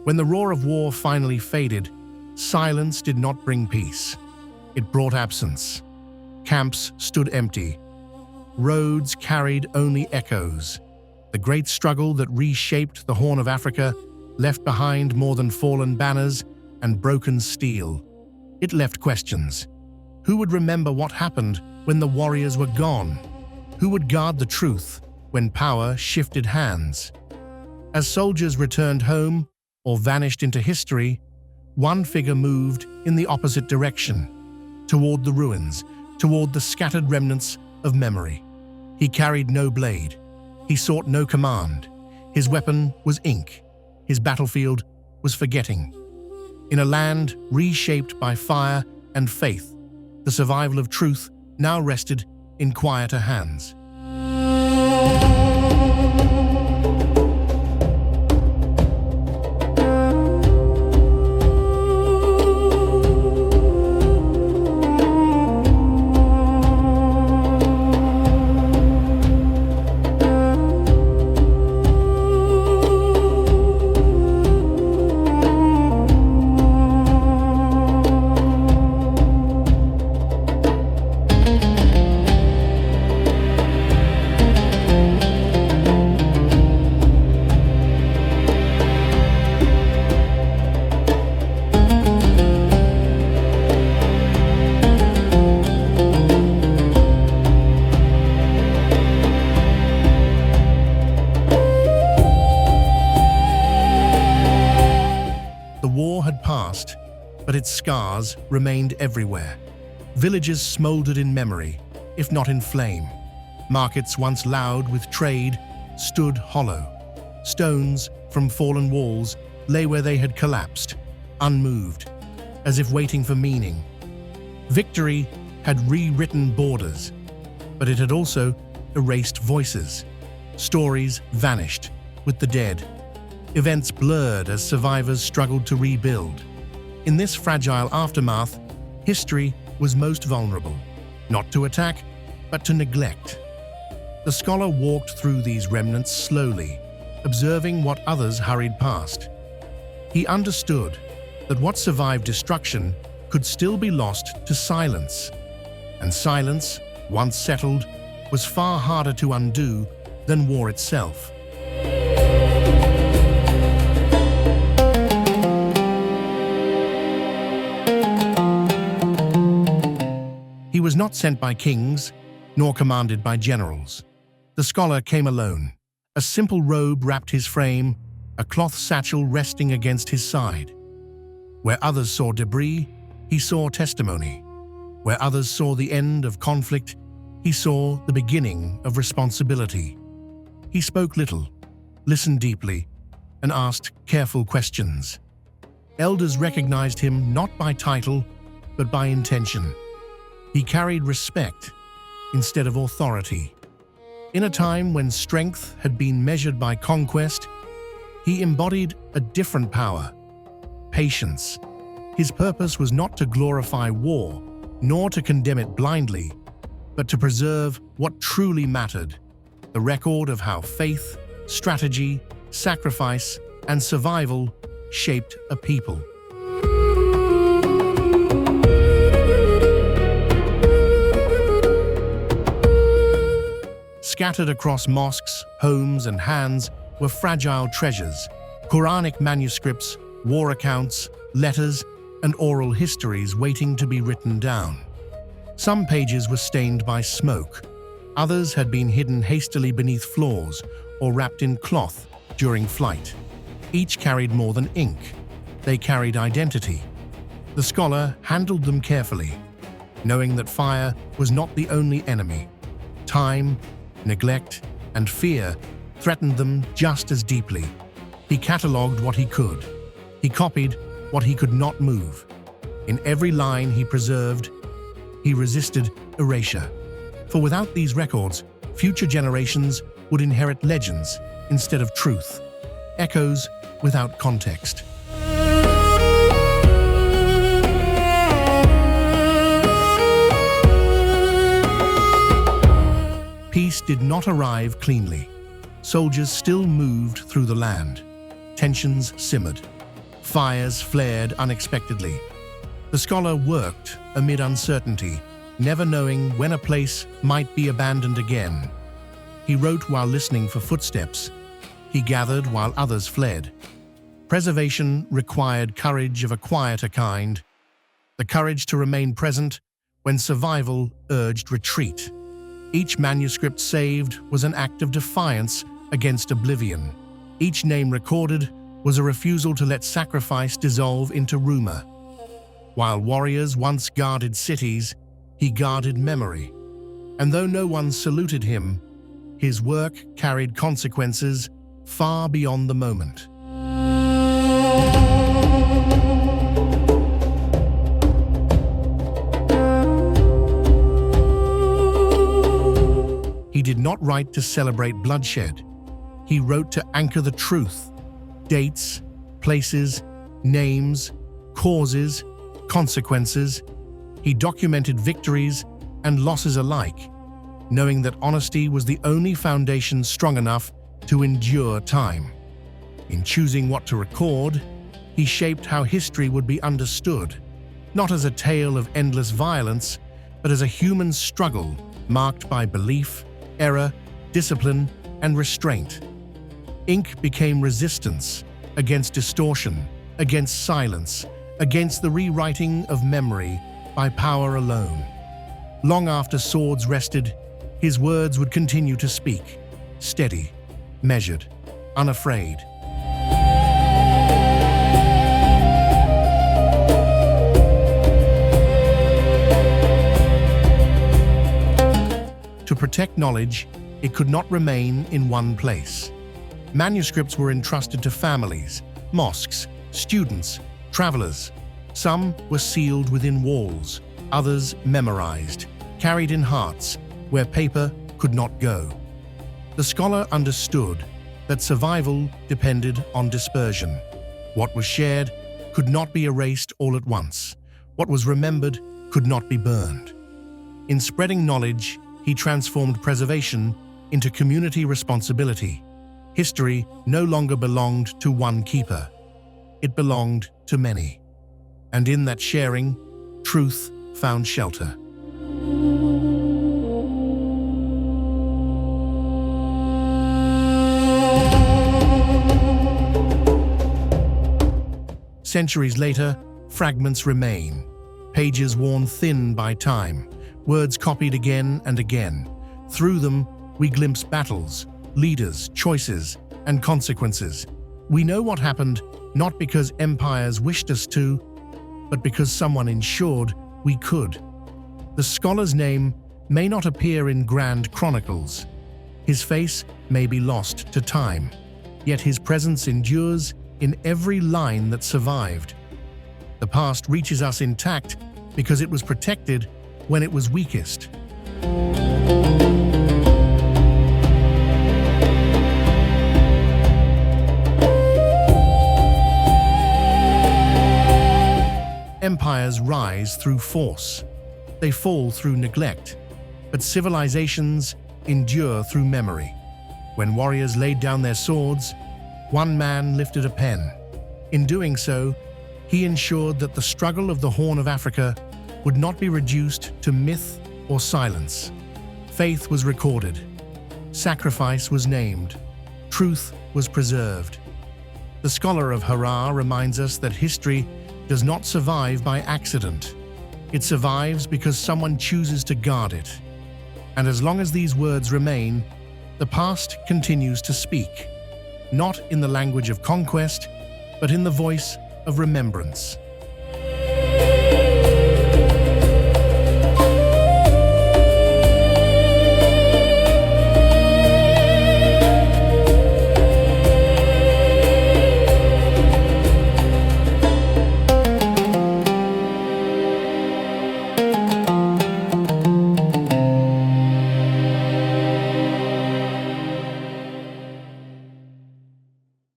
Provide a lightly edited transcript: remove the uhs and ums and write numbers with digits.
When the roar of war finally faded, silence did not bring peace. It brought absence. Camps stood empty. Roads carried only echoes. The great struggle that reshaped the Horn of Africa left behind more than fallen banners and broken steel. It left questions. Who would remember what happened when the warriors were gone? Who would guard the truth when power shifted hands? As soldiers returned home or vanished into history, one figure moved in the opposite direction, toward the ruins, toward the scattered remnants of memory. He carried no blade. He sought no command. His weapon was ink. His battlefield was forgetting. In a land reshaped by fire and faith, the survival of truth now rested in quieter hands. But its scars remained everywhere. Villages smoldered in memory, if not in flame. Markets once loud with trade stood hollow. Stones from fallen walls lay where they had collapsed, unmoved, as if waiting for meaning. Victory had rewritten borders, but it had also erased voices. Stories vanished with the dead. Events blurred as survivors struggled to rebuild. In this fragile aftermath, history was most vulnerable, not to attack, but to neglect. The scholar walked through these remnants slowly, observing what others hurried past. He understood that what survived destruction could still be lost to silence. And silence, once settled, was far harder to undo than war itself. He was not sent by kings, nor commanded by generals. The scholar came alone. A simple robe wrapped his frame, a cloth satchel resting against his side. Where others saw debris, he saw testimony. Where others saw the end of conflict, he saw the beginning of responsibility. He spoke little, listened deeply, and asked careful questions. Elders recognized him not by title, but by intention. He carried respect instead of authority. In a time when strength had been measured by conquest, he embodied a different power, patience. His purpose was not to glorify war, nor to condemn it blindly, but to preserve what truly mattered, the record of how faith, strategy, sacrifice, and survival shaped a people. Scattered across mosques, homes, and hands were fragile treasures, Quranic manuscripts, war accounts, letters, and oral histories waiting to be written down. Some pages were stained by smoke. Others had been hidden hastily beneath floors or wrapped in cloth during flight. Each carried more than ink. They carried identity. The scholar handled them carefully, knowing that fire was not the only enemy. Time, neglect, and fear threatened them just as deeply. He catalogued what he could. He copied what he could not move. In every line he preserved, he resisted erasure. For without these records, future generations would inherit legends instead of truth, echoes without context. Peace did not arrive cleanly. Soldiers still moved through the land. Tensions simmered. Fires flared unexpectedly. The scholar worked amid uncertainty, never knowing when a place might be abandoned again. He wrote while listening for footsteps. He gathered while others fled. Preservation required courage of a quieter kind, the courage to remain present when survival urged retreat. Each manuscript saved was an act of defiance against oblivion. Each name recorded was a refusal to let sacrifice dissolve into rumor. While warriors once guarded cities, he guarded memory. And though no one saluted him, his work carried consequences far beyond the moment. He did not write to celebrate bloodshed. He wrote to anchor the truth: dates, places, names, causes, consequences. He documented victories and losses alike, knowing that honesty was the only foundation strong enough to endure time. In choosing what to record, he shaped how history would be understood, not as a tale of endless violence, but as a human struggle marked by belief, error, discipline, and restraint. Ink became resistance against distortion, against silence, against the rewriting of memory by power alone. Long after swords rested, his words would continue to speak, steady, measured, unafraid. To protect knowledge, it could not remain in one place. Manuscripts were entrusted to families, mosques, students, travelers. Some were sealed within walls, others memorized, carried in hearts where paper could not go. The scholar understood that survival depended on dispersion. What was shared could not be erased all at once. What was remembered could not be burned. In spreading knowledge, he transformed preservation into community responsibility. History no longer belonged to one keeper. It belonged to many. And in that sharing, truth found shelter. Centuries later, fragments remain, pages worn thin by time, words copied again and again. Through them, we glimpse battles, leaders, choices, and consequences. We know what happened not because empires wished us to, but because someone ensured we could. The scholar's name may not appear in grand chronicles. His face may be lost to time, yet his presence endures in every line that survived. The past reaches us intact because it was protected when it was weakest. Empires rise through force. They fall through neglect. But civilizations endure through memory. When warriors laid down their swords, one man lifted a pen. In doing so, he ensured that the struggle of the Horn of Africa would not be reduced to myth or silence. Faith was recorded. Sacrifice was named. Truth was preserved. The Scholar of Harar reminds us that history does not survive by accident. It survives because someone chooses to guard it. And as long as these words remain, the past continues to speak, not in the language of conquest, but in the voice of remembrance.